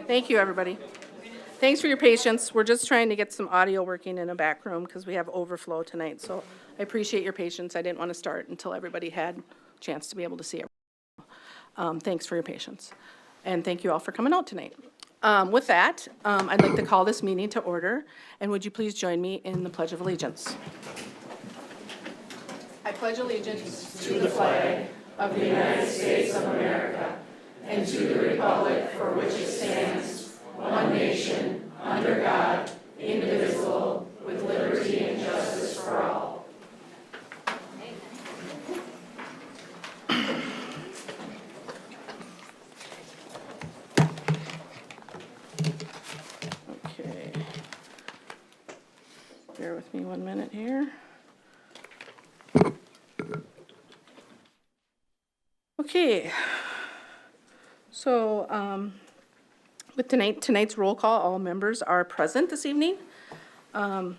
Thank you, everybody. Thanks for your patience. We're just trying to get some audio working in a back room because we have overflow tonight. So I appreciate your patience. I didn't want to start until everybody had a chance to be able to see it. Thanks for your patience. And thank you all for coming out tonight. With that, I'd like to call this meeting to order. And would you please join me in the Pledge of Allegiance? I pledge allegiance to the flag of the United States of America and to the republic for which it stands, one nation, under God, indivisible, with liberty and justice for all. Okay. Bear with me 1 minute here. Okay. So, with tonight's roll call, all members are present this evening. And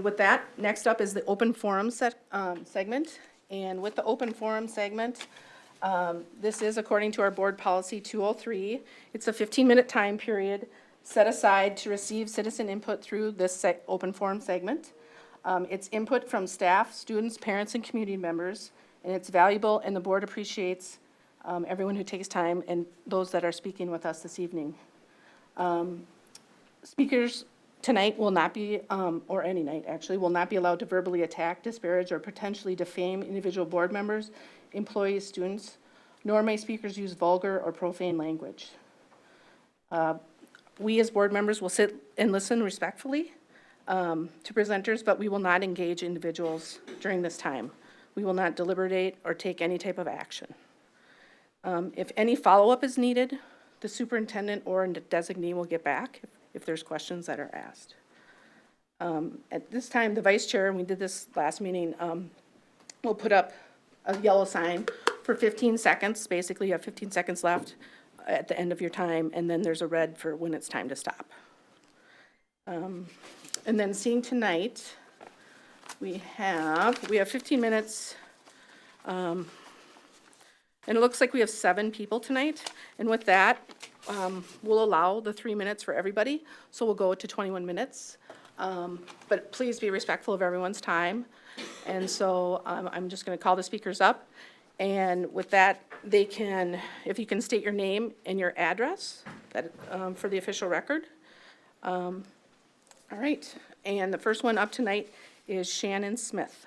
with that, next up is the open forum segment. And with the open forum segment, this is according to our board policy 203. It's a 15-minute time period set aside to receive citizen input through this open forum segment. It's input from staff, students, parents, and community members, and it's valuable, and the board appreciates everyone who takes time and those that are speaking with us this evening. Speakers tonight will not be, or any night actually, will not be allowed to verbally attack, disparage, or potentially defame individual board members, employees, students, nor may speakers use vulgar or profane language. We as board members will sit and listen respectfully to presenters, but we will not engage individuals during this time. We will not deliberate or take any type of action. If any follow-up is needed, the superintendent or designee will get back if there's questions that are asked. At this time, the vice chair, and we did this last meeting, will put up a yellow sign for 15 seconds. Basically, you have 15 seconds left at the end of your time, and then there's a red for when it's time to stop. And then seeing tonight, we have 15 minutes. And it looks like we have 7 people tonight. And with that, we'll allow the 3 minutes for everybody. So we'll go to 21 minutes. But please be respectful of everyone's time. And so I'm just going to call the speakers up. And with that, they can, if you can state your name and your address that, for the official record. All right. And the first one up tonight is Shannon Smith.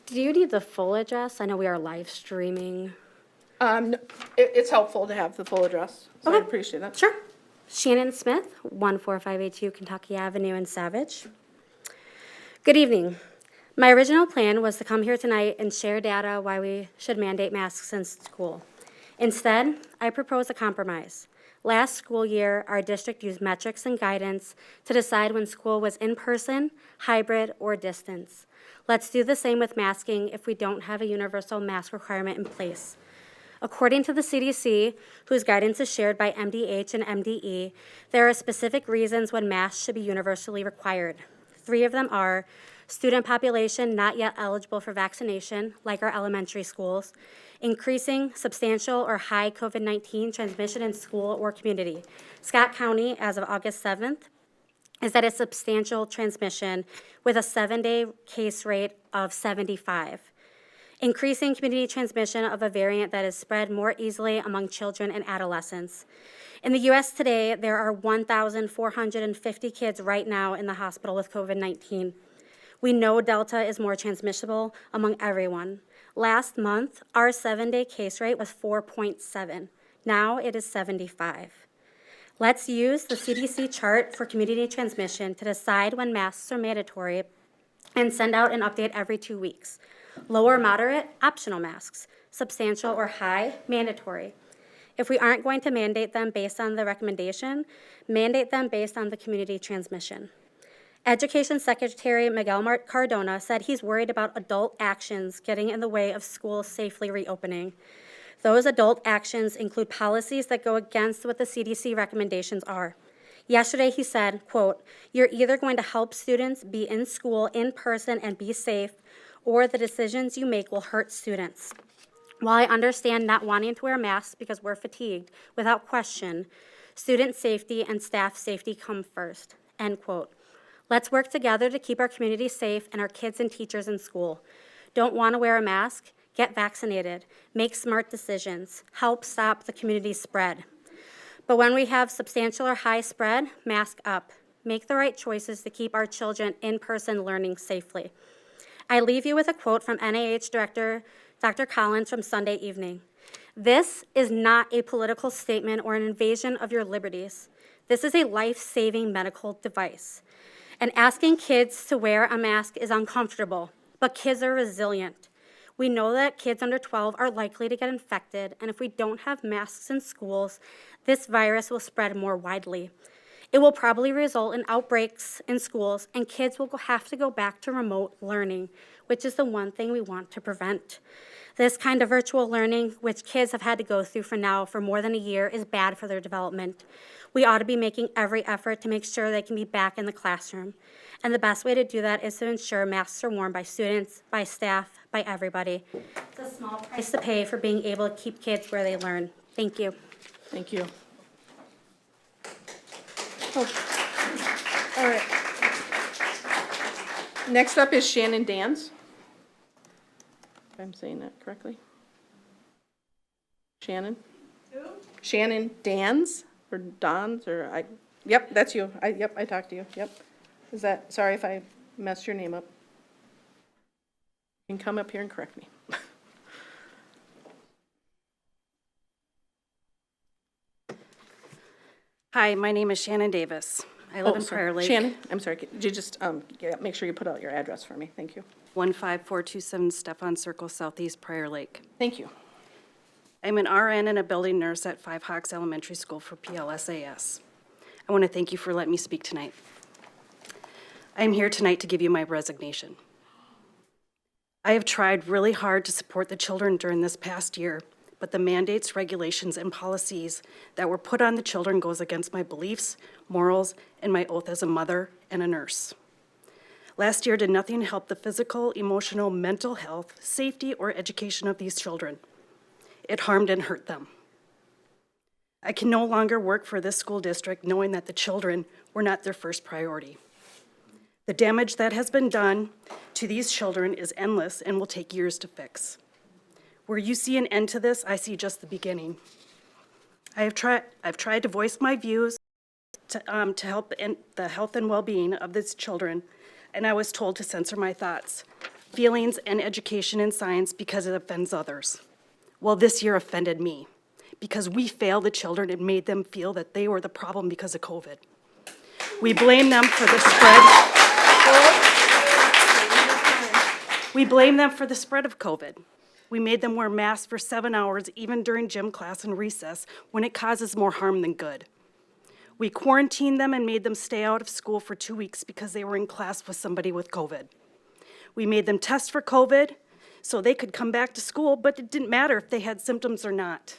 Do you need the full address? I know we are live streaming. It's helpful to have the full address, so I appreciate that. Sure. Shannon Smith, 14582 Kentucky Avenue in Savage. Good evening. My original plan was to come here tonight and share data why we should mandate masks in school. Instead, I propose a compromise. Last school year, our district used metrics and guidance to decide when school was in person, hybrid, or distance. Let's do the same with masking if we don't have a universal mask requirement in place. According to the CDC, whose guidance is shared by MDH and MDE, there are specific reasons when masks should be universally required. 3 of them are student population not yet eligible for vaccination, like our elementary schools, increasing substantial or high COVID-19 transmission in school or community. Scott County, as of August 7th, is at a substantial transmission with a 7-day case rate of 75. Increasing community transmission of a variant that is spread more easily among children and adolescents. In the U.S. today, there are 1,450 kids right now in the hospital with COVID-19. We know Delta is more transmissible among everyone. Last month, our 7-day case rate was 4.7. Now it is 75. Let's use the CDC chart for community transmission to decide when masks are mandatory and send out an update every 2 weeks. Low or moderate, optional masks. Substantial or high, mandatory. If we aren't going to mandate them based on the recommendation, mandate them based on the community transmission. Education Secretary Miguel Cardona said he's worried about adult actions getting in the way of schools safely reopening. Those adult actions include policies that go against what the CDC recommendations are. Yesterday he said, quote, "You're either going to help students be in school in person and be safe, or the decisions you make will hurt students. While I understand not wanting to wear masks because we're fatigued, without question, student safety and staff safety come first," end quote. Let's work together to keep our community safe and our kids and teachers in school. Don't want to wear a mask? Get vaccinated. Make smart decisions. Help stop the community spread. But when we have substantial or high spread, mask up. Make the right choices to keep our children in person learning safely. I leave you with a quote from NIH Director Dr. Collins from Sunday evening. "This is not a political statement or an invasion of your liberties. This is a life-saving medical device. And asking kids to wear a mask is uncomfortable, but kids are resilient. We know that kids under 12 are likely to get infected, and if we don't have masks in schools, this virus will spread more widely. It will probably result in outbreaks in schools, and kids will have to go back to remote learning, which is the one thing we want to prevent. This kind of virtual learning, which kids have had to go through for more than a year, is bad for their development. We ought to be making every effort to make sure they can be back in the classroom. And the best way to do that is to ensure masks are worn by students, by staff, by everybody. It's a small price to pay for being able to keep kids where they learn. Thank you. Thank you. Oh, all right. Next up is Shannon Dans. If I'm saying that correctly. Shannon? Who? Shannon Dans, or Dons, or yep, that's you. I talked to you, yep. Is that, sorry if I messed your name up. You can come up here and correct me. Hi, my name is Shannon Davis. I live in Prior Lake. Shannon, I'm sorry, could you just make sure you put out your address for me? Thank you. 15427 Stephon Circle, Southeast Prior Lake. Thank you. I'm an RN and a building nurse at Five Hawks Elementary School for PLSAS. I want to thank you for letting me speak tonight. I am here tonight to give you my resignation. I have tried really hard to support the children during this past year, but the mandates, regulations, and policies that were put on the children goes against my beliefs, morals, and my oath as a mother and a nurse. Last year did nothing to help the physical, emotional, mental health, safety, or education of these children. It harmed and hurt them. I can no longer work for this school district knowing that the children were not their first priority. The damage that has been done to these children is endless and will take years to fix. Where you see an end to this, I see just the beginning. I've tried to voice my views to help in the health and well-being of these children, and I was told to censor my thoughts, feelings, and education in science because it offends others. Well, this year offended me because we failed the children and made them feel that they were the problem because of COVID. We blame them for the spread. We blame them for the spread of COVID. We made them wear masks for 7 hours, even during gym class and recess, when it causes more harm than good. We quarantined them and made them stay out of school for 2 weeks because they were in class with somebody with COVID. We made them test for COVID so they could come back to school, but it didn't matter if they had symptoms or not.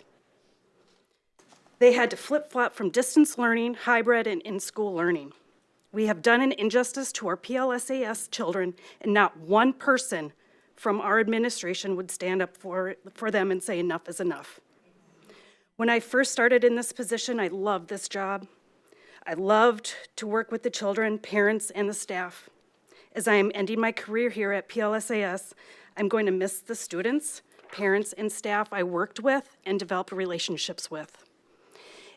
They had to flip-flop from distance learning, hybrid, and in-school learning. We have done an injustice to our PLSAS children, and not one person from our administration would stand up for them and say enough is enough. When I first started in this position, I loved this job. I loved to work with the children, parents, and the staff. As I am ending my career here at PLSAS, I'm going to miss the students, parents, and staff I worked with and developed relationships with.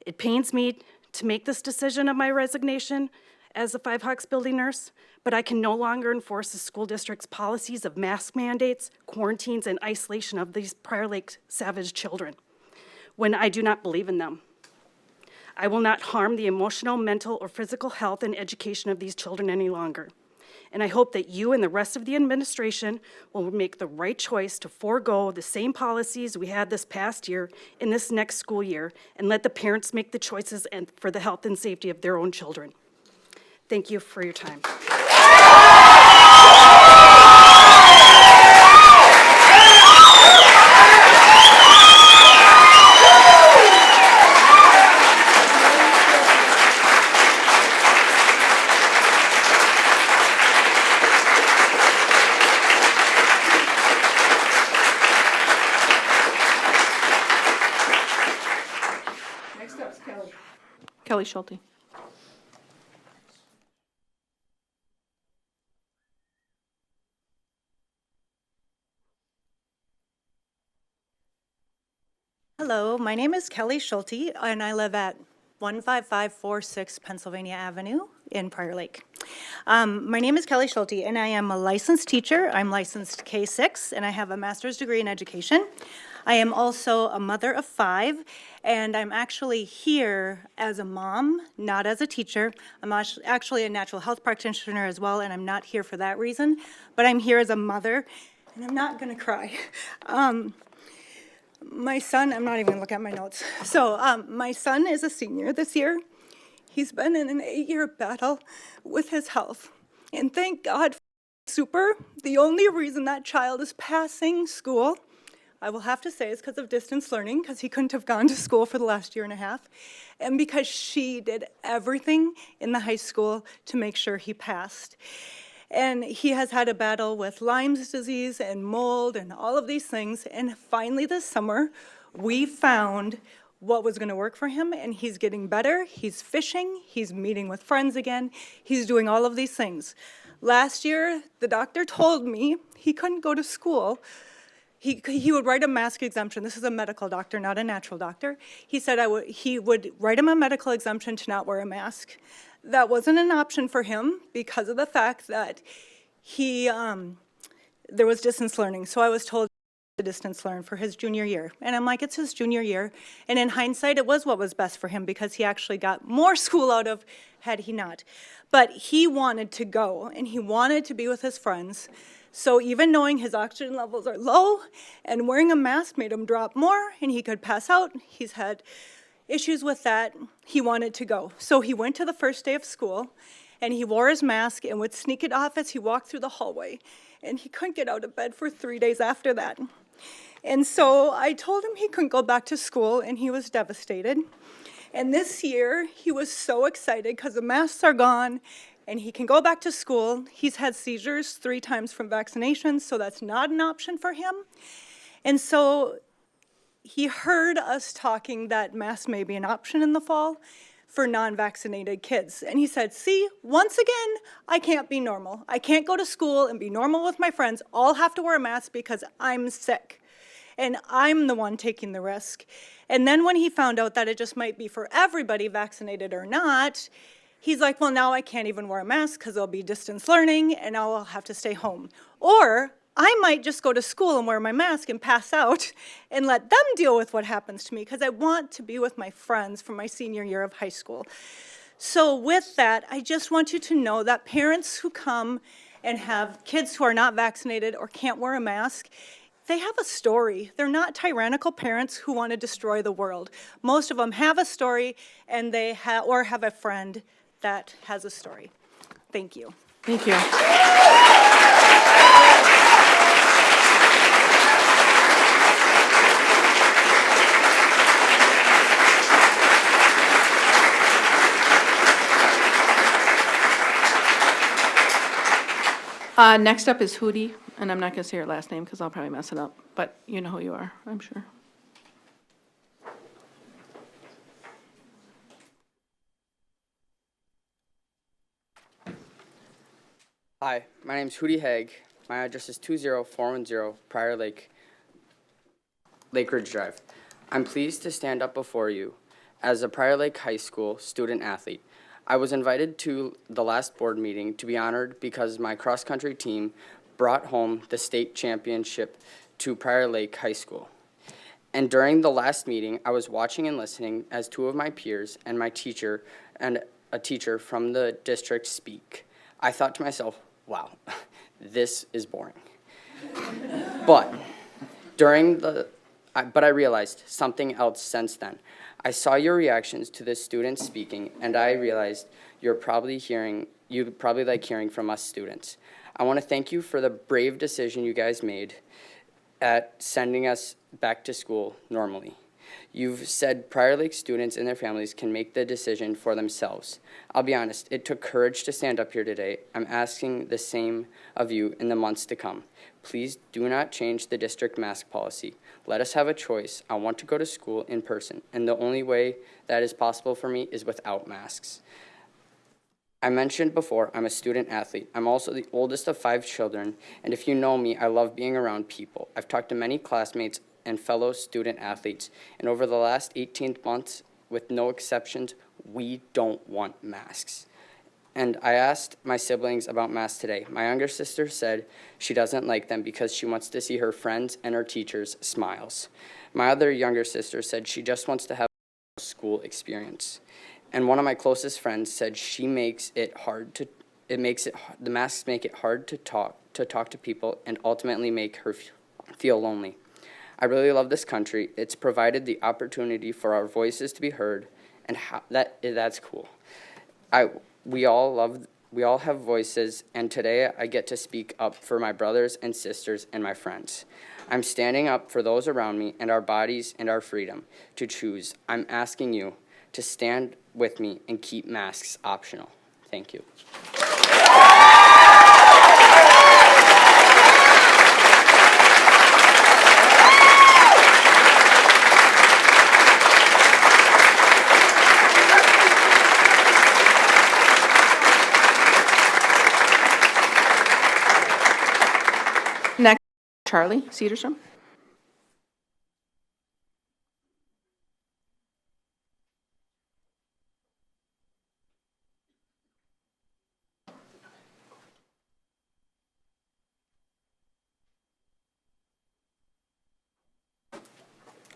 It pains me to make this decision of my resignation as a Five Hawks building nurse, but I can no longer enforce the school district's policies of mask mandates, quarantines, and isolation of these Prior Lake Savage children when I do not believe in them. I will not harm the emotional, mental, or physical health and education of these children any longer. And I hope that you and the rest of the administration will make the right choice to forego the same policies we had this past year in this next school year and let the parents make the choices and for the health and safety of their own children. Thank you for your time. Kelly Schulte. Hello, my name is Kelly Schulte, and I live at 15546 Pennsylvania Avenue in Prior Lake. My name is Kelly Schulte, and I am a licensed teacher. I'm licensed K-6, and I have a master's degree in education. I am also a mother of 5, and I'm actually here as a mom, not as a teacher. I'm actually a natural health practitioner as well, and I'm not here for that reason, but I'm here as a mother, and I'm not going to cry. My son, I'm not even gonna look at my notes. So my son is a senior this year. He's been in an 8-year battle with his health. And thank God for Super. The only reason that child is passing school, I will have to say, is because of distance learning, because he couldn't have gone to school for the last 1.5 years. And because she did everything in the high school to make sure he passed. And he has had a battle with Lyme's disease and mold and all of these things. And finally this summer, we found what was going to work for him, and he's getting better. He's fishing. He's meeting with friends again. He's doing all of these things. Last year, the doctor told me he couldn't go to school. He would write a mask exemption. This is a medical doctor, not a natural doctor. He said he would write him a medical exemption to not wear a mask. That wasn't an option for him because of the fact that there was distance learning. So I was told to distance learn for his junior year. And I'm like, it's his junior year. And in hindsight, it was what was best for him because he actually got more school out of had he not. But he wanted to go, and he wanted to be with his friends. So even knowing his oxygen levels are low and wearing a mask made him drop more and he could pass out, he's had issues with that, he wanted to go. So he went to the first day of school, and he wore his mask and would sneak it off as he walked through the hallway. And he couldn't get out of bed for 3 days after that. And so I told him he couldn't go back to school, and he was devastated. And this year, he was so excited because the masks are gone, and he can go back to school. He's had seizures 3 times from vaccinations, so that's not an option for him. And so he heard us talking that masks may be an option in the fall for non-vaccinated kids. And he said, see, once again, I can't be normal. I can't go to school and be normal with my friends. All have to wear a mask because I'm sick. And I'm the one taking the risk. And then when he found out that it just might be for everybody, vaccinated or not, he's like, well, now I can't even wear a mask because there'll be distance learning and now I'll have to stay home. Or I might just go to school and wear my mask and pass out and let them deal with what happens to me because I want to be with my friends for my senior year of high school. So with that, I just want you to know that parents who come and have kids who are not vaccinated or can't wear a mask, they have a story. They're not tyrannical parents who want to destroy the world. Most of them have a story, and they have a friend that has a story. Thank you. Thank you. Next up is Hootie, and I'm not going to say her last name because I'll probably mess it up, but you know who you are, I'm sure. Hi, my name's Hootie Haig. My address is 20410 Prior Lake, Lake Ridge Drive. I'm pleased to stand up before you as a Prior Lake High School student athlete. I was invited to the last board meeting to be honored because my cross-country team brought home the state championship to Prior Lake High School. And during the last meeting, I was watching and listening as 2 of my peers and my teacher and a teacher from the district speak. I thought to myself, wow, this is boring. But I realized something else since then. I saw your reactions to the students speaking, and I realized you probably like hearing from us students. I want to thank you for the brave decision you guys made at sending us back to school normally. You've said Prior Lake students and their families can make the decision for themselves. I'll be honest, it took courage to stand up here today. I'm asking the same of you in the months to come. Please do not change the district mask policy. Let us have a choice. I want to go to school in person, and the only way that is possible for me is without masks. I mentioned before, I'm a student athlete. I'm also the oldest of 5 children, and if you know me, I love being around people. I've talked to many classmates and fellow student athletes, and over the last 18 months, with no exceptions, we don't want masks. And I asked my siblings about masks today. My younger sister said she doesn't like them because she wants to see her friends and her teachers' smiles. My other younger sister said she just wants to have a school experience. And one of my closest friends said the masks make it hard to talk to people and ultimately make her feel lonely. I really love this country. It's provided the opportunity for our voices to be heard, and that's cool. We all have voices, and today I get to speak up for my brothers and sisters and my friends. I'm standing up for those around me and our bodies and our freedom to choose. I'm asking you to stand with me and keep masks optional. Thank you. Next, Charlie Cedarstrom.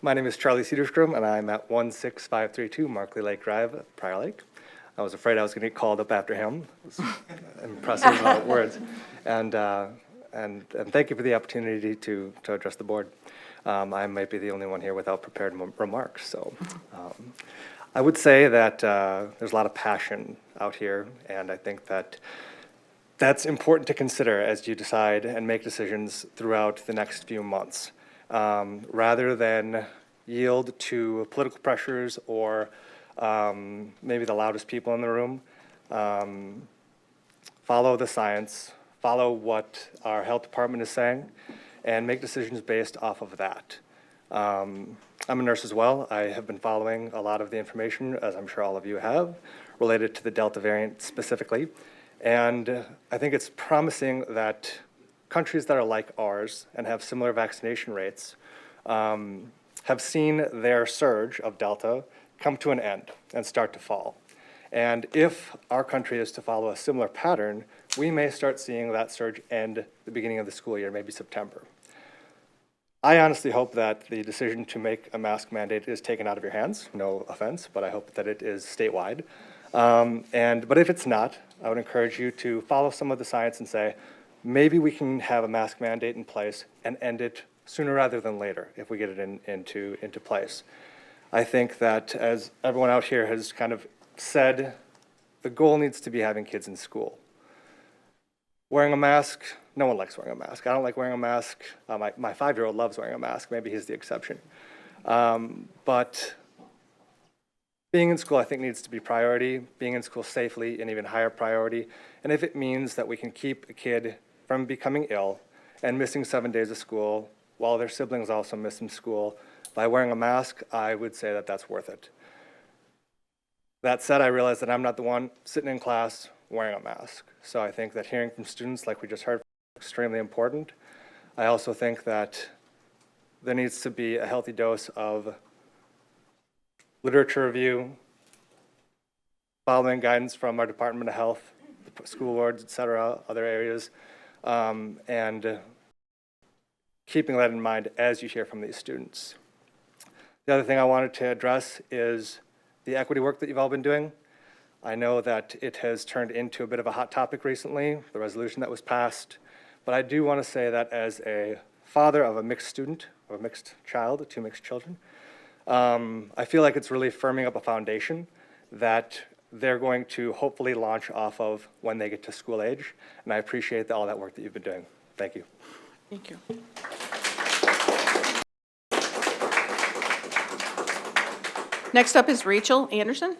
My name is Charlie Cedarstrom, and I'm at 16532 Markley Lake Drive, Prior Lake. I was afraid I was going to get called up after him. It was impressive words. And thank you for the opportunity to address the board. I might be the only one here without prepared remarks. So I would say that there's a lot of passion out here, and I think that's important to consider as you decide and make decisions throughout the next few months. Rather than yield to political pressures or maybe the loudest people in the room, follow the science, follow what our health department is saying, and make decisions based off of that. I'm a nurse as well. I have been following a lot of the information, as I'm sure all of you have, related to the Delta variant specifically. And I think it's promising that countries that are like ours and have similar vaccination rates have seen their surge of Delta come to an end and start to fall. And if our country is to follow a similar pattern, we may start seeing that surge end the beginning of the school year, maybe September. I honestly hope that the decision to make a mask mandate is taken out of your hands. No offense, but I hope that it is statewide. But if it's not, I would encourage you to follow some of the science and say, maybe we can have a mask mandate in place and end it sooner rather than later if we get it into place. I think that, as everyone out here has kind of said, the goal needs to be having kids in school. Wearing a mask, no one likes wearing a mask. I don't like wearing a mask. My 5-year-old loves wearing a mask. Maybe he's the exception. But being in school, I think, needs to be priority. Being in school safely, an even higher priority. And if it means that we can keep a kid from becoming ill and missing 7 days of school while their siblings also miss school by wearing a mask, I would say that that's worth it. That said, I realize that I'm not the one sitting in class wearing a mask. So I think that hearing from students, like we just heard, is extremely important. I also think that there needs to be a healthy dose of literature review, following guidance from our Department of Health, the school boards, et cetera, other areas, and keeping that in mind as you hear from these students. The other thing I wanted to address is the equity work that you've all been doing. I know that it has turned into a bit of a hot topic recently, the resolution that was passed, but I do want to say that as a father of a mixed student, or a mixed child, 2 mixed children, I feel like it's really firming up a foundation that they're going to hopefully launch off of when they get to school age, and I appreciate all that work that you've been doing. Thank you. Thank you. Next up is Rachel Anderson.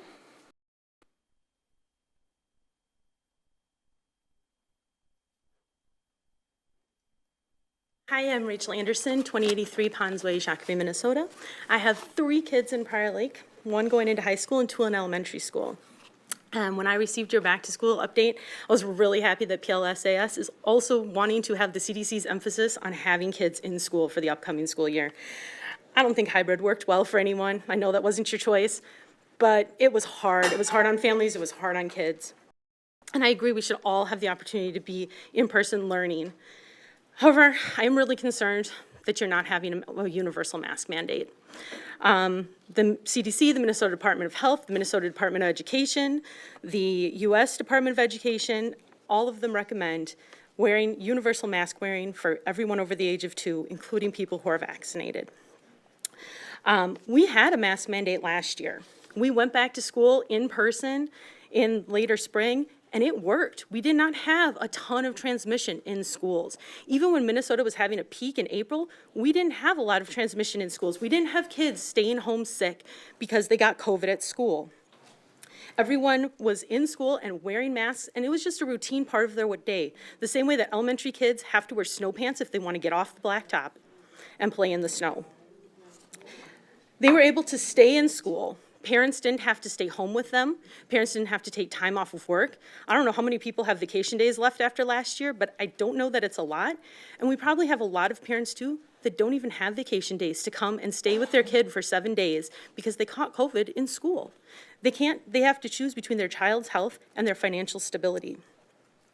Hi, I'm Rachel Anderson, 2083 Ponds Way, Shakopee, Minnesota. I have 3 kids in Prior Lake, 1 going into high school and 2 in elementary school. When I received your back-to-school update, I was really happy that PLSAS is also wanting to have the CDC's emphasis on having kids in school for the upcoming school year. I don't think hybrid worked well for anyone. I know that wasn't your choice, but it was hard. It was hard on families, it was hard on kids. And I agree we should all have the opportunity to be in-person learning. However, I am really concerned that you're not having a universal mask mandate. The CDC, the Minnesota Department of Health, the Minnesota Department of Education, the U.S. Department of Education, all of them recommend wearing universal mask wearing for everyone over the age of 2, including people who are vaccinated. We had a mask mandate last year. We went back to school in person in later spring, and it worked. We did not have a ton of transmission in schools. Even when Minnesota was having a peak in April, we didn't have a lot of transmission in schools. We didn't have kids staying home sick because they got COVID at school. Everyone was in school and wearing masks, and it was just a routine part of their day. The same way that elementary kids have to wear snow pants if they want to get off the blacktop and play in the snow. They were able to stay in school. Parents didn't have to stay home with them. Parents didn't have to take time off of work. I don't know how many people have vacation days left after last year, but I don't know that it's a lot. And we probably have a lot of parents too that don't even have vacation days to come and stay with their kid for 7 days because they caught COVID in school. They have to choose between their child's health and their financial stability.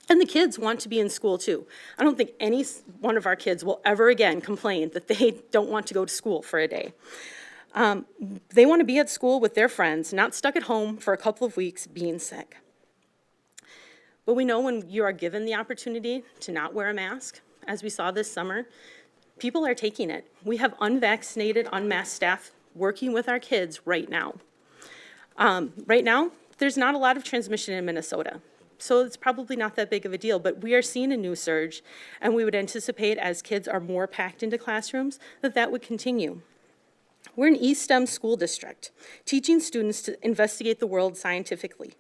And the kids want to be in school too. I don't think any one of our kids will ever again complain that they don't want to go to school for a day. They want to be at school with their friends, not stuck at home for a couple of weeks being sick. But we know when you are given the opportunity to not wear a mask, as we saw this summer, people are taking it. We have unvaccinated, unmasked staff working with our kids right now. Right now, there's not a lot of transmission in Minnesota, so it's probably not that big of a deal, but we are seeing a new surge, and we would anticipate as kids are more packed into classrooms that that would continue. We're an E-STEM school district, teaching students to investigate the world scientifically.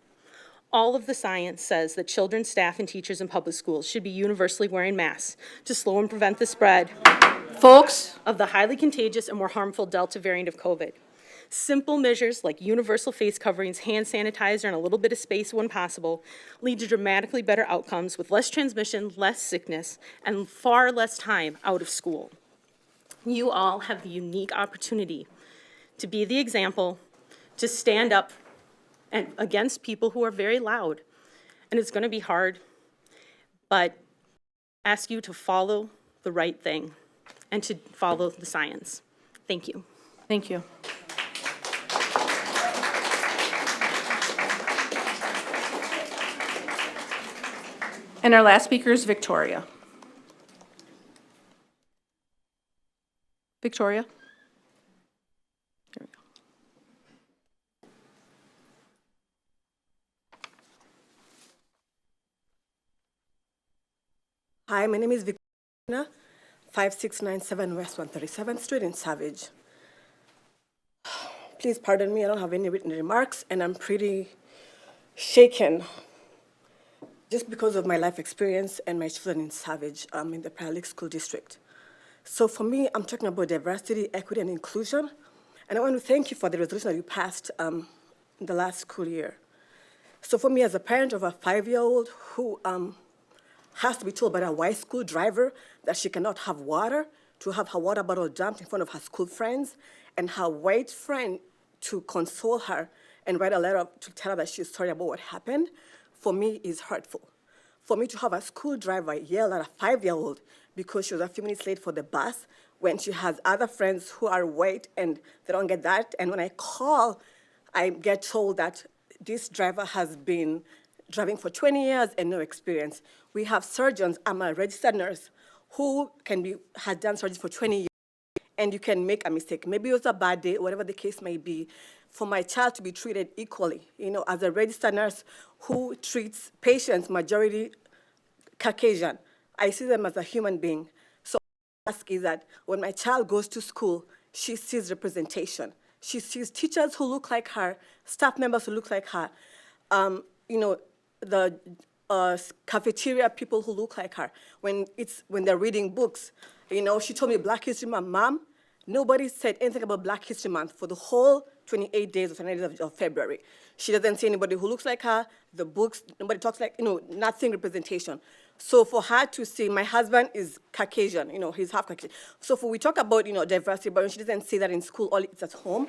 All of the science says that children, staff, and teachers in public schools should be universally wearing masks to slow and prevent the spread, folks, of the highly contagious and more harmful Delta variant of COVID. Simple measures like universal face coverings, hand sanitizer, and a little bit of space when possible lead to dramatically better outcomes with less transmission, less sickness, and far less time out of school. You all have the unique opportunity to be the example, to stand up and against people who are very loud. And it's going to be hard, but I ask you to follow the right thing and to follow the science. Thank you. Thank you. And our last speaker is Victoria. Victoria? There we go. Hi, my name is Victoria, 5697 West 137th Street in Savage. Please pardon me, I don't have any written remarks, and I'm pretty shaken just because of my life experience and my children in Savage in the Prior Lake School District. So for me, I'm talking about diversity, equity, and inclusion. And I want to thank you for the resolution that you passed in the last school year. So for me, as a parent of a 5-year-old who has to be told by a white school driver that she cannot have water, to have her water bottle dumped in front of her school friends, and her white friend to console her and write a letter to tell her that she's sorry about what happened, for me is hurtful. For me to have a school driver yell at a 5-year-old because she was a few minutes late for the bus when she has other friends who are white and they don't get that. And when I call, I get told that this driver has been driving for 20 years and no experience. We have surgeons, I'm a registered nurse, who has done surgery for 20 years, and you can make a mistake. Maybe it was a bad day, whatever the case may be, for my child to be treated equally. You know, as a registered nurse who treats patients, majority Caucasian, I see them as a human being. So what I ask is that when my child goes to school, she sees representation. She sees teachers who look like her, staff members who look like her. You know, the cafeteria people who look like her when they're reading books. You know, she told me Black History Month. Mom, nobody said anything about Black History Month for the whole 28 days or 29 days of February. She doesn't see anybody who looks like her, the books, nobody talks like, you know, nothing representation. So for her to see, my husband is Caucasian, you know, he's half Caucasian. So we talk about, you know, diversity, but when she doesn't see that in school, all it's at home.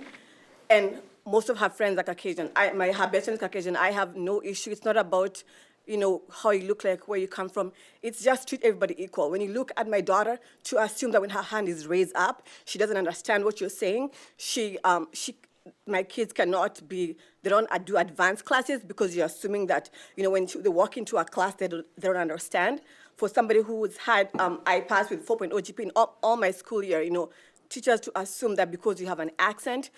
And most of her friends are Caucasian. Her best friend is Caucasian. I have no issue. It's not about, you know, how you look like, where you come from. It's just treat everybody equal. When you look at my daughter, to assume that when her hand is raised up, she doesn't understand what you're saying. My kids cannot be, they don't do advanced classes because you're assuming that, you know, when they walk into a class, they don't understand. For somebody who's had IPASS with 4.0 GP in all my school year, you know, teachers to assume that because you have an accent,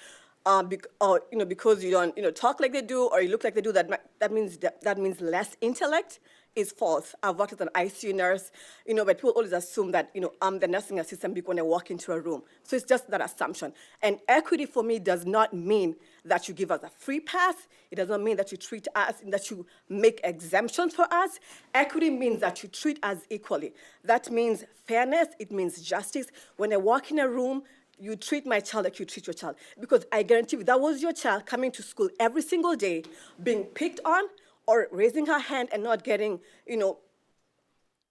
or you know, because you don't, you know, talk like they do or you look like they do, that means less intellect is false. I've worked as an ICU nurse, you know, but people always assume that, you know, I'm the nursing assistant when I walk into a room. So it's just that assumption. And equity for me does not mean that you give us a free pass. It does not mean that you treat us, that you make exemptions for us. Equity means that you treat us equally. That means fairness. It means justice. When I walk in a room, you treat my child like you treat your child. Because I guarantee you, that was your child coming to school every single day, being picked on, or raising her hand and not getting, you know,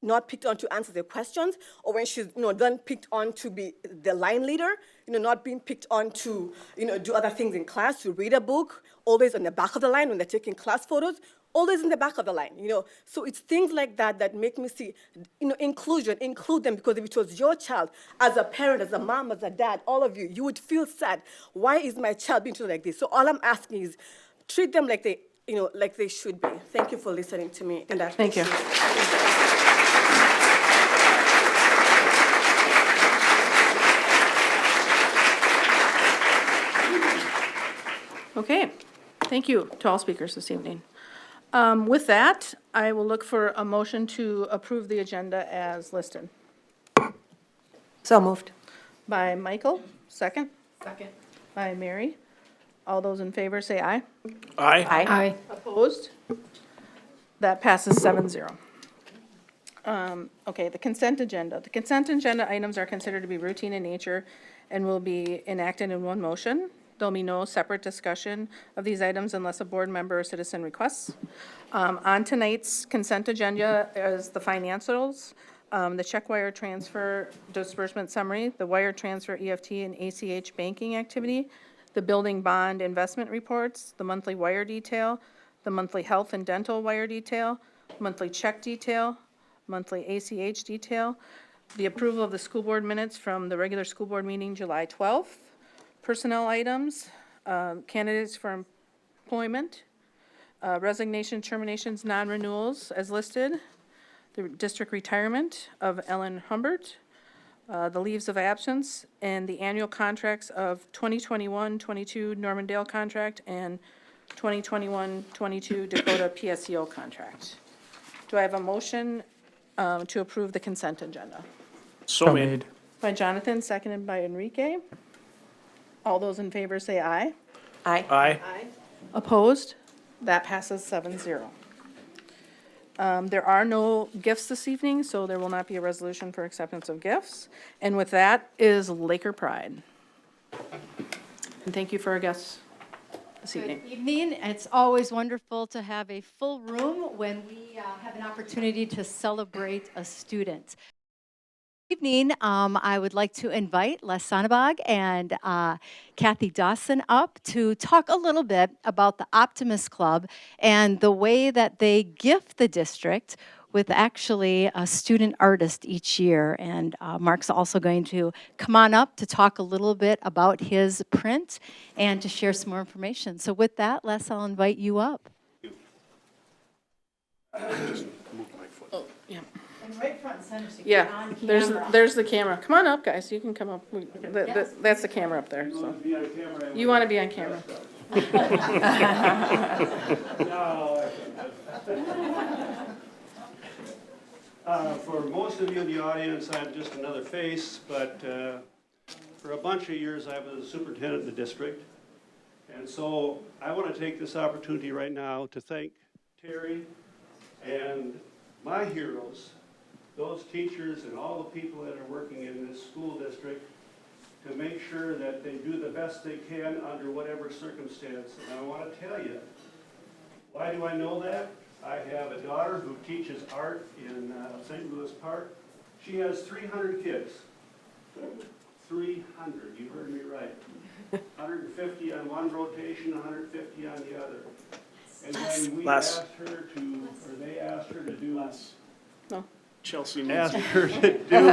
not picked on to answer the questions, or when she's, you know, then picked on to be the line leader, you know, not being picked on to, you know, do other things in class, to read a book, always on the back of the line when they're taking class photos, always in the back of the line, you know. So it's things like that that make me see, you know, include them, because if it was your child, as a parent, as a mom, as a dad, all of you, you would feel sad. Why is my child being treated like this? So all I'm asking is treat them like they, you know, like they should be. Thank you for listening to me. And Thank you. Okay, thank you to all speakers this evening. With that, I will look for a motion to approve the agenda as listed. So moved. By Michael, second. Second. By Mary. All those in favor say aye. Aye. Opposed? That passes 7-0. Okay, the consent agenda. The consent agenda items are considered to be routine in nature and will be enacted in one motion. There'll be no separate discussion of these items unless a board member or citizen requests. On tonight's consent agenda is the financials, the check wire transfer disbursement summary, the wire transfer EFT and ACH banking activity, the building bond investment reports, the monthly wire detail, the monthly health and dental wire detail, monthly check detail, monthly ACH detail, the approval of the school board minutes from the regular school board meeting July 12th, personnel items, candidates for employment, resignation, terminations, non-renewals as listed, the district retirement of Ellen Humbert, the leaves of absence, and the annual contracts of 2021-22 Normandale contract and 2021-22 Dakota PSEO contract. Do I have a motion to approve the consent agenda? So made. By Jonathan, seconded by Enrique. All those in favor say aye. Aye. Aye. Opposed? That passes 7-0. There are no gifts this evening, so there will not be a resolution for acceptance of gifts. And with that is Laker Pride. And thank you for our guests this evening. Good evening. It's always wonderful to have a full room when we have an opportunity to celebrate a student. Evening, I would like to invite Les Sonnebog and Kathy Dawson up to talk a little bit about the Optimist Club and the way that they gift the district with actually a student artist each year. And Mark's also going to come on up to talk a little bit about his print and to share some more information. So with that, Les, I'll invite you up. Oh, yeah. And right front and center, so Yeah, on camera. there's the camera. Come on up, guys, you can come up. That's the camera up there, so. You want to be on camera. For most of you in the audience, I'm just another face, but for a bunch of years, I was a superintendent in the district. And so I want to take this opportunity right now to thank Terry And my heroes, those teachers and all the people that are working in this school district, to make sure that they do the best they can under whatever circumstance. And I want to tell you, why do I know that? I have a daughter who teaches art in St. Louis Park. She has 300 kids. 300, you heard me right. 150 on one rotation, 150 on the other. And then we asked her to, or they asked her to do, Chelsea asked her to do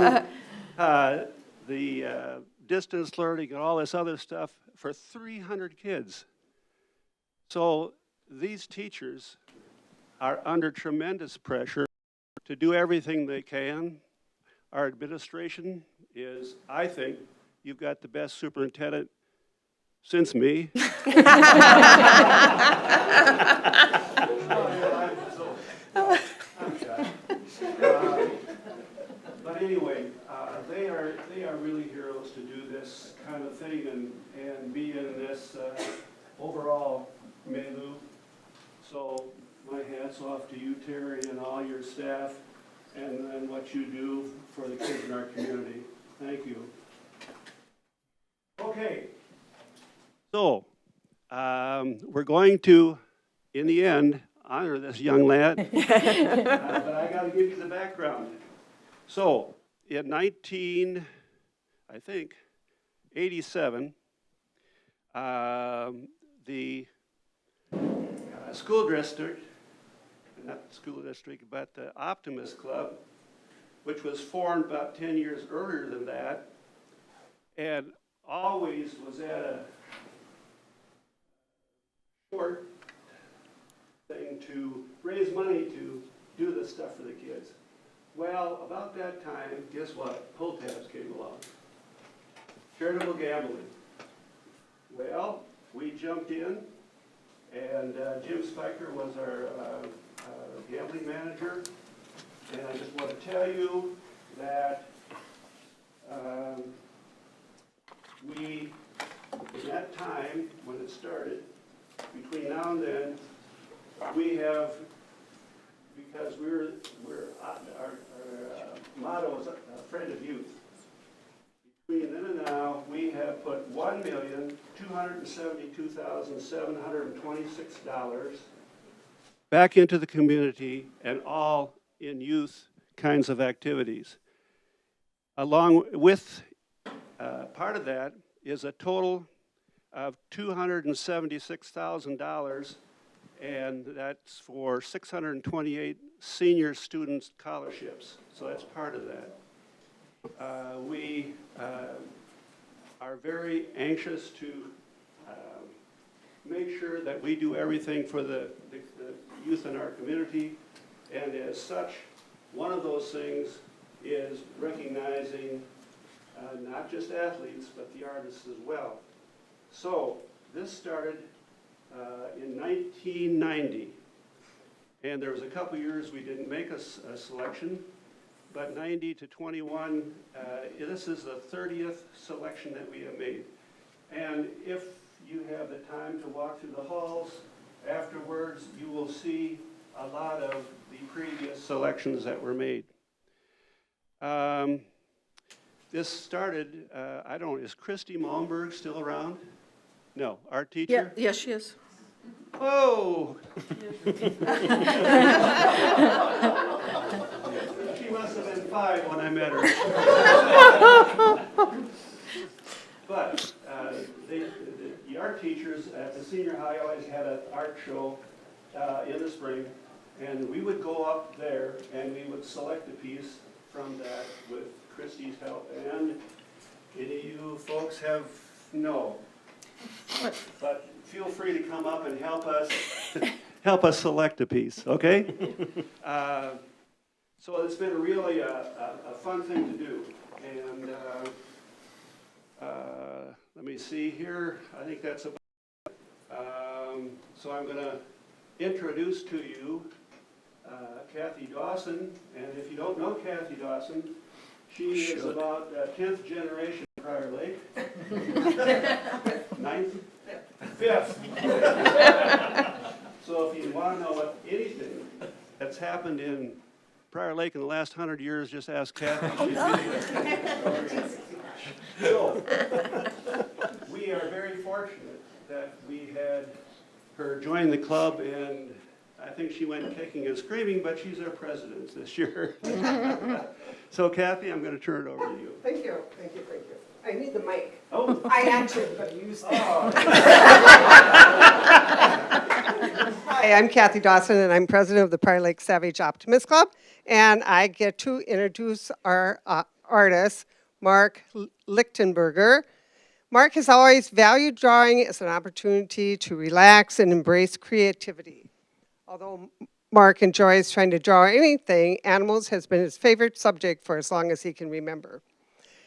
the distance learning and all this other stuff for 300 kids. So these teachers are under tremendous pressure to do everything they can. Our administration is, I think, you've got the best superintendent since me. But anyway, they are really heroes to do this kind of thing and be in this overall milieu. So my hat's off to you, Terry, and all your staff, and what you do for the kids in our community. Thank you. Okay. So, we're going to, in the end, honor this young lad, but I got to give you the background. So, in 1987, the school district, not the school district, but the Optimist Club, which was formed about 10 years earlier than that, and always was at a short thing to raise money to do this stuff for the kids. Well, about that time, guess what? Pull tabs came along. Charitable gambling. Well, we jumped in, and Jim Spiker was our gambling manager. And I just want to tell you that we, in that time, when it started, between now and then, we have, because our motto is a friend of youth. Between then and now, we have put $1,272,726 back into the community, and all in youth kinds of activities. Along with part of that is a total of $276,000, and that's for 628 senior student scholarships. So that's part of that. We are very anxious to make sure that we do everything for the youth in our community, and as such, one of those things is recognizing not just athletes, but the artists as well. So this started in 1990, and there was a couple years we didn't make a selection, but 90 to 21, this is the 30th selection that we have made. And if you have the time to walk through the halls afterwards, you will see a lot of the previous selections that were made. This started, I don't know, is Christy Malmberg still around? No, art teacher? Yeah, yes, she is. Oh! She must have been 5 when I met her. But the art teachers at the senior high always had an art show in the spring, and we would go up there and we would select a piece from that with Christy's help. And any of you folks have no. But feel free to come up and help us select a piece, okay? So it's been really a fun thing to do. And let me see here. I think that's about so I'm going to introduce to you Kathy Dawson. And if you don't know Kathy Dawson, she is about 10th generation Prior Lake. 9th? 5th. So if you want to know what anything that's happening happened in Prior Lake in the last 100 years, just ask Kathy. She's been there. So, we are very fortunate that we had her join the club, and I think she went kicking and screaming, but she's our president this year. So Kathy, I'm going to turn it over to you. Thank you, thank you, thank you. I need the mic. Oh. I actually could use that. Hi, I'm Kathy Dawson, and I'm president of the Prior Lake Savage Optimist Club, and I get to introduce our artist, Mark Lichtenberger. Mark has always valued drawing as an opportunity to relax and embrace creativity. Although Mark enjoys trying to draw anything, animals has been his favorite subject for as long as he can remember.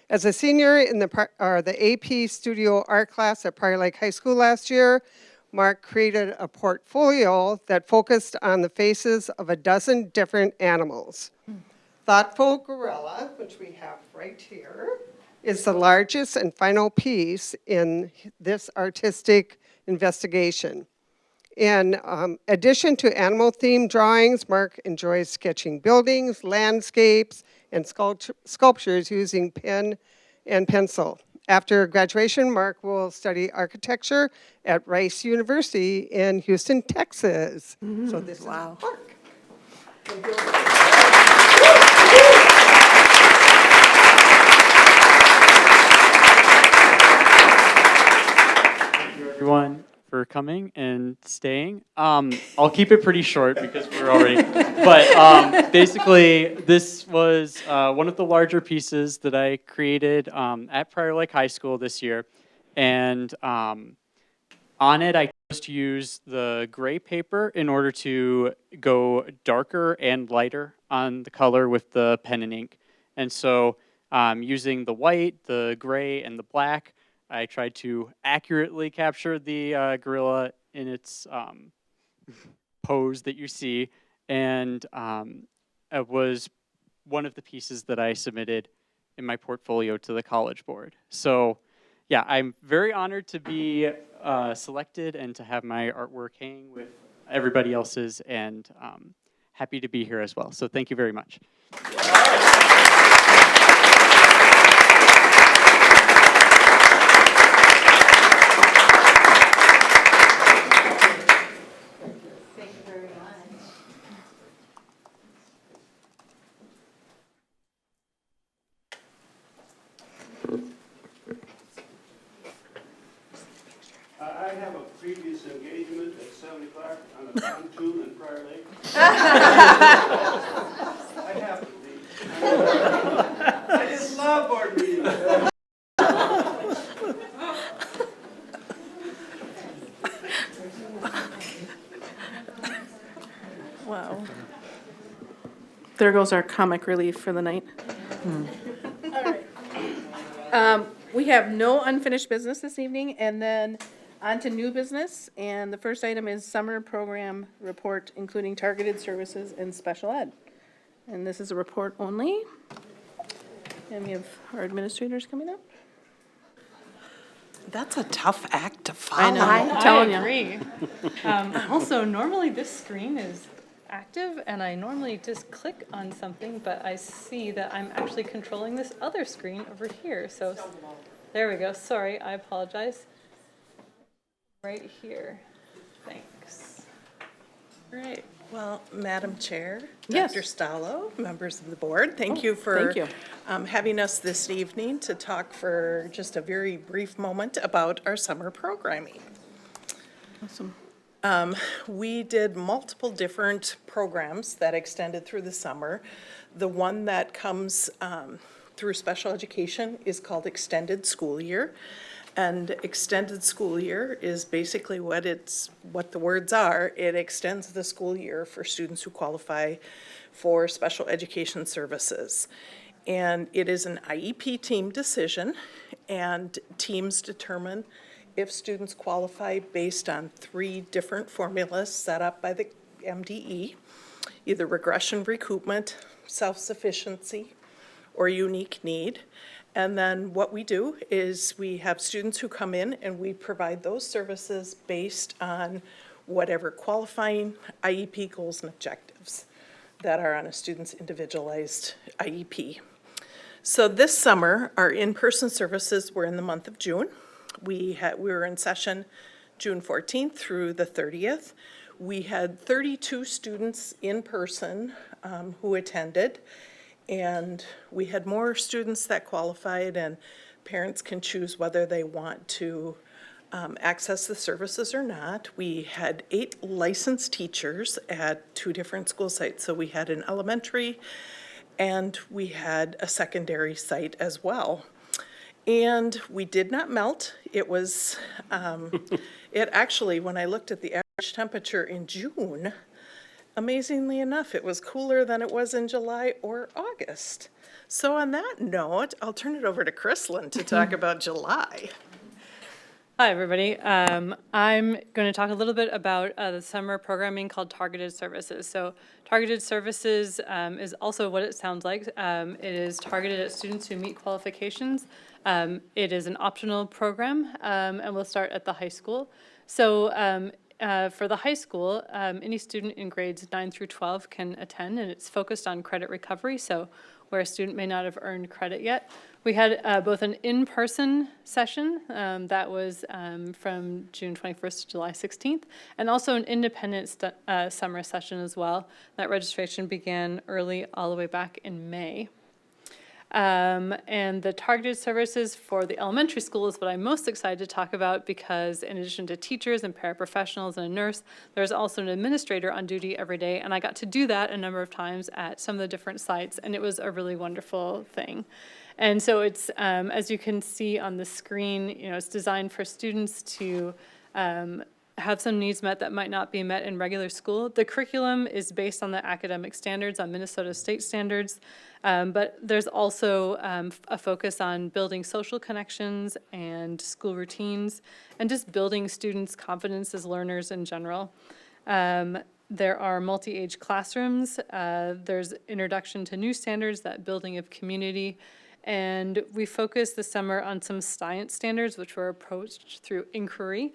As a senior in the AP Studio Art class at Prior Lake High School last year, Mark created a portfolio that focused on the faces of a dozen different animals. Thoughtful Gorilla, which we have right here, is the largest and final piece in this artistic investigation. In addition to animal-themed drawings, Mark enjoys sketching buildings, landscapes, and sculptures using pen and pencil. After graduation, Mark will study architecture at Rice University in Houston, Texas. So this is Mark. Thank you, everyone, for coming and staying. I'll keep it pretty short because we're already, but basically this was one of the larger pieces that I created at Prior Lake High School this year. And on it, I chose to use the gray paper in order to go darker and lighter on the color with the pen and ink. And so using the white, the gray, and the black, I tried to accurately capture the gorilla in its pose that you see, and it was one of the pieces that I submitted in my portfolio to the College Board. So yeah, I'm very honored to be selected and to have my artwork hang with everybody else's, and happy to be here as well. So thank you very much. I have a previous engagement at 7 o'clock on a pontoon in Prior Lake. I have to be. I just love board meetings. Wow. There goes our comic relief for the night. All right. We have no unfinished business this evening, and then on to new business. And the first item is summer program report, including targeted services and special ed. And this is a report only. And we have our administrators coming up. That's a tough act to follow. I know, I'm telling you. I agree. Also, normally this screen is active, and I normally just click on something, but I see that I'm actually controlling this other screen over here. So there we go. Sorry, I apologize. Right here. Thanks. All right. Well, Madam Chair, Yes. Dr. Stallo, members of the board, thank you for thank you. Having us this evening to talk for just a very brief moment about our summer programming. Awesome. We did multiple different programs that extended through the summer. The one that comes through special education is called Extended School Year. And Extended School Year is basically what the words are. It extends the school year for students who qualify for special education services. And it is an IEP team decision, and teams determine if students qualify based on 3 different formulas set up by the MDE, either regression recoupment, self-sufficiency, or unique need. And then what we do is we have students who come in and we provide those services based on whatever qualifying IEP goals and objectives. that are on a student's individualized IEP. So this summer, our in-person services were in the month of June. We were in session June 14th through the 30th. We had 32 students in person who attended, and we had more students that qualified, and parents can choose whether they want to access the services or not. We had 8 licensed teachers at 2 different school sites. So we had an elementary and we had a secondary site as well. And we did not melt. It was, it actually, when I looked at the average temperature in June, amazingly enough, it was cooler than it was in July or August. So on that note, I'll turn it over to Chrislyn to talk about July. Hi, everybody. I'm going to talk a little bit about the summer programming called Targeted Services. So Targeted Services is also what it sounds like. It is targeted at students who meet qualifications. It is an optional program, and we'll start at the high school. So for the high school, any student in grades 9 through 12 can attend, and it's focused on credit recovery, so where a student may not have earned credit yet. We had both an in-person session that was from June 21st to July 16th, and also an independent summer session as well. That registration began early all the way back in May. And the targeted services for the elementary school is what I'm most excited to talk about, because in addition to teachers and paraprofessionals and a nurse, there's also an administrator on duty every day, and I got to do that a number of times at some of the different sites, and it was a really wonderful thing. And so it's, as you can see on the screen, you know, it's designed for students to have some needs met that might not be met in regular school. The curriculum is based on the academic standards, on Minnesota state standards, but there's also a focus on building social connections and school routines, and just building students' confidence as learners in general. There are multi-age classrooms. There's introduction to new standards, that building of community. And we focused this summer on some science standards, which were approached through inquiry.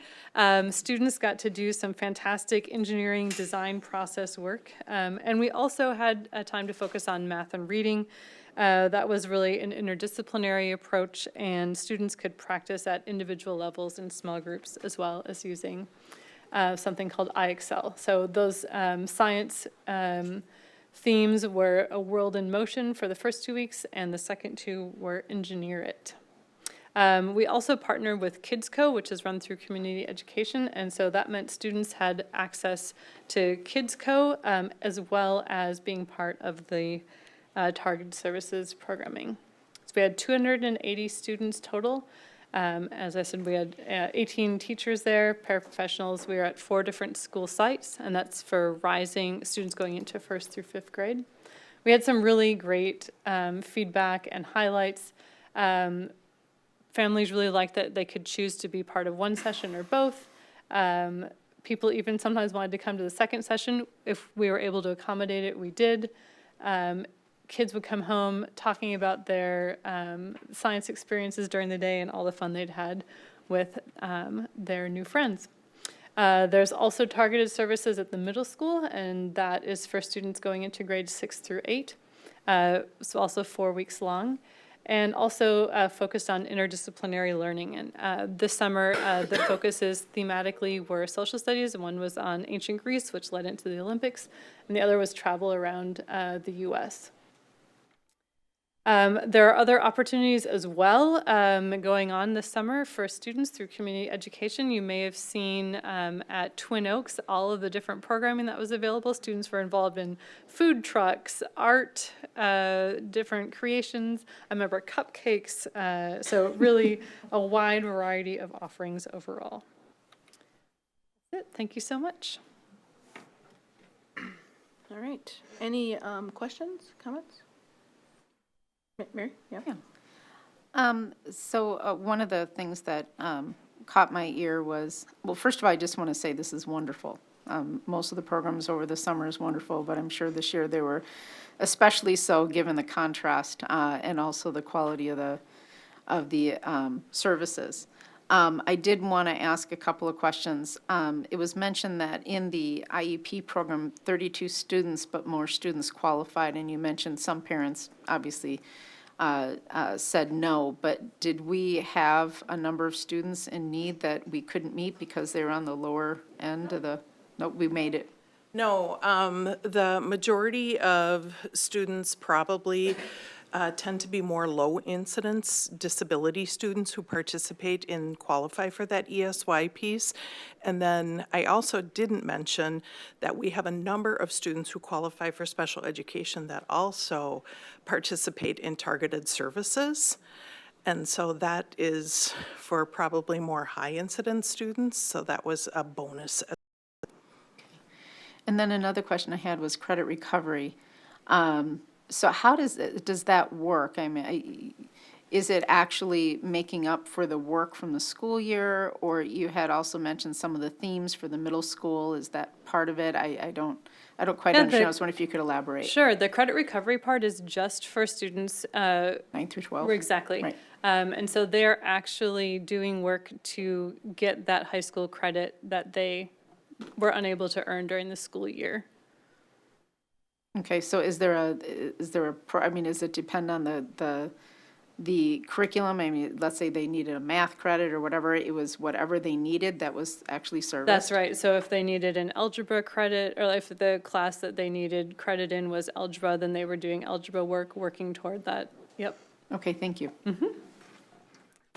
Students got to do some fantastic engineering design process work. And we also had a time to focus on math and reading. That was really an interdisciplinary approach, and students could practice at individual levels in small groups, as well as using something called iExcel. So those science themes were A World in Motion for the first 2 weeks, and the second 2 were Engineer It. We also partnered with KidsCo, which is run through community education, and so that meant students had access to KidsCo as well as being part of the targeted services programming. So we had 280 students total. As I said, we had 18 teachers there, paraprofessionals. We were at 4 different school sites, and that's for rising students going into 1st through 5th grade. We had some really great feedback and highlights. Families really liked that they could choose to be part of one session or both. People even sometimes wanted to come to the second session. If we were able to accommodate it, we did. Kids would come home talking about their science experiences during the day and all the fun they'd had with their new friends. There's also targeted services at the middle school, and that is for students going into grades 6 through 8. It's also 4 weeks long, and also focused on interdisciplinary learning. And this summer, the focuses thematically were social studies, and one was on ancient Greece, which led into the Olympics, and the other was travel around the U.S. There are other opportunities as well going on this summer for students through community education. You may have seen at Twin Oaks all of the different programming that was available. Students were involved in food trucks, art, different creations. I remember cupcakes. So really a wide variety of offerings overall. That's it. Thank you so much. All right. Any questions, comments? Mary? Yeah. So one of the things that caught my ear was, well, first of all, I just want to say this is wonderful. Most of the programs over the summer is wonderful, but I'm sure this year they were especially so, given the contrast and also the quality of the services. I did want to ask a couple of questions. It was mentioned that in the IEP program, 32 students, but more students qualified, and you mentioned some parents obviously said no, but did we have a number of students in need that we couldn't meet because they were on the lower end of the, no, we made it? No, the majority of students probably tend to be more low incidence disability students who participate and qualify for that ESY piece. And then I also didn't mention that we have a number of students who qualify for special education that also participate in targeted services. And so that is for probably more high incidence students, so that was a bonus. And then another question I had was credit recovery. So how does that work? I mean, is it actually making up for the work from the school year? Or you had also mentioned some of the themes for the middle school. Is that part of it? I don't quite understand. I was wondering if you could elaborate. Sure, the credit recovery part is just for students. 9 through 12? Exactly. Right. And so they're actually doing work to get that high school credit that they were unable to earn during the school year. Okay, so is there a, I mean, does it depend on the curriculum? I mean, let's say they needed a math credit or whatever, it was whatever they needed that was actually serviced? That's right. So if they needed an algebra credit, or if the class that they needed credit in was algebra, then they were doing algebra work, working toward that. Yep. Okay, thank you.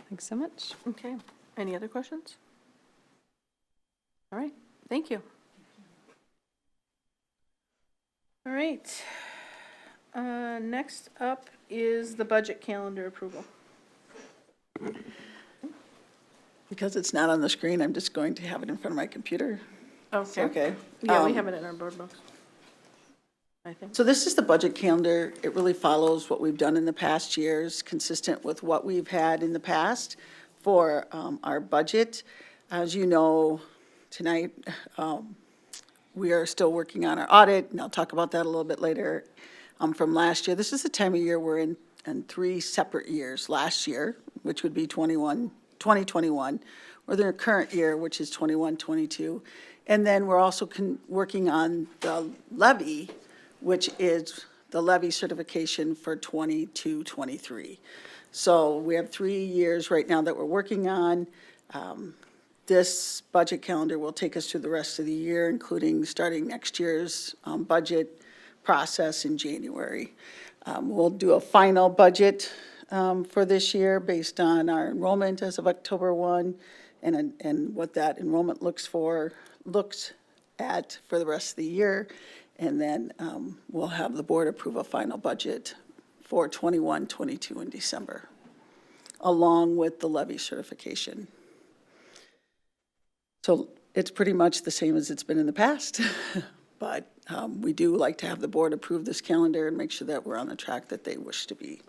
Thanks so much. Okay. Any other questions? All right. Thank you. All right. Next up is the budget calendar approval. Because it's not on the screen, I'm just going to have it in front of my computer. Okay. Okay. Yeah, we have it in our board books, I think. So this is the budget calendar. It really follows what we've done in the past years, consistent with what we've had in the past for our budget. As you know, tonight, we are still working on our audit, and I'll talk about that a little bit later, from last year. This is the time of year we're in 3 separate years. Last year, which would be 2021, or the current year, which is 21-22. And then we're also working on the levy, which is the levy certification for 22-23. So we have 3 years right now that we're working on. This budget calendar will take us through the rest of the year, including starting next year's budget process in January. We'll do a final budget for this year based on our enrollment as of October 1 and what that enrollment looks at for the rest of the year. And then we'll have the board approve a final budget for 21-22 in December, along with the levy certification. So it's pretty much the same as it's been in the past, but we do like to have the board approve this calendar and make sure that we're on the track that they wish to be.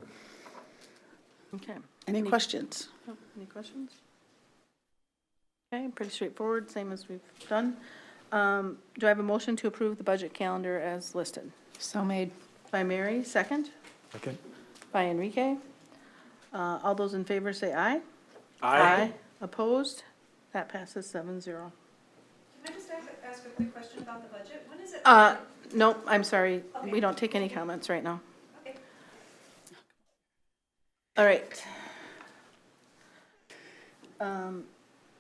Okay. Any questions? Oh, any questions? Okay, pretty straightforward, same as we've done. Do I have a motion to approve the budget calendar as listed? So made. By Mary, second. Second. By Enrique. All those in favor say aye. Aye. Opposed? That passes 7-0. Can I just ask a quick question about the budget? When is it? Nope, I'm sorry. We don't take any comments right now. Okay. All right.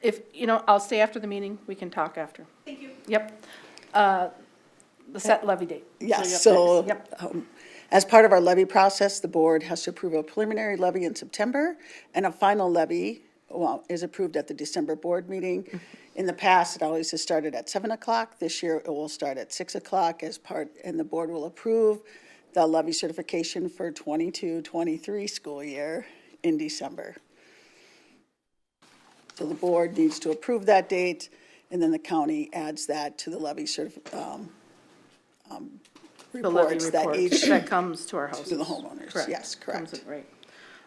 If, I'll stay after the meeting. We can talk after. Thank you. Yep. The set levy date. Yes, So so you're up next. Yep. as part of our levy process, the board has to approve a preliminary levy in September, and a final levy is approved at the December board meeting. In the past, it always has started at 7 o'clock. This year, it will start at 6 o'clock and the board will approve the levy certification for 22-23 school year in December. So the board needs to approve that date, and then the county adds that to the levy reports that each. That comes to our houses. To the homeowners, yes, correct. Comes in, right.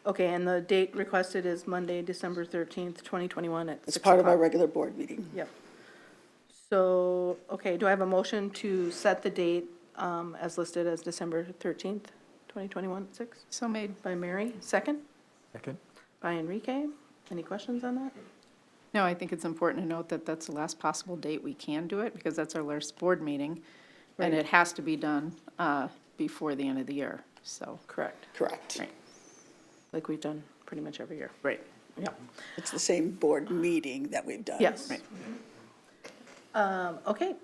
Okay, and the date requested is Monday, December 13th, 2021 at 6 o'clock. It's part of our regular board meeting. Yep. So, okay, do I have a motion to set the date as listed as December 13th, 2021 at 6? So made. By Mary, second? Second. By Enrique. Any questions on that? No, I think it's important to note that that's the last possible date we can do it, because that's our last board meeting, and Right. it has to be done before the end of the year, so. Correct, Correct. Right. like we've done pretty much every year. Right. Yeah. It's the same board meeting that we've done. Yes. Right. Okay,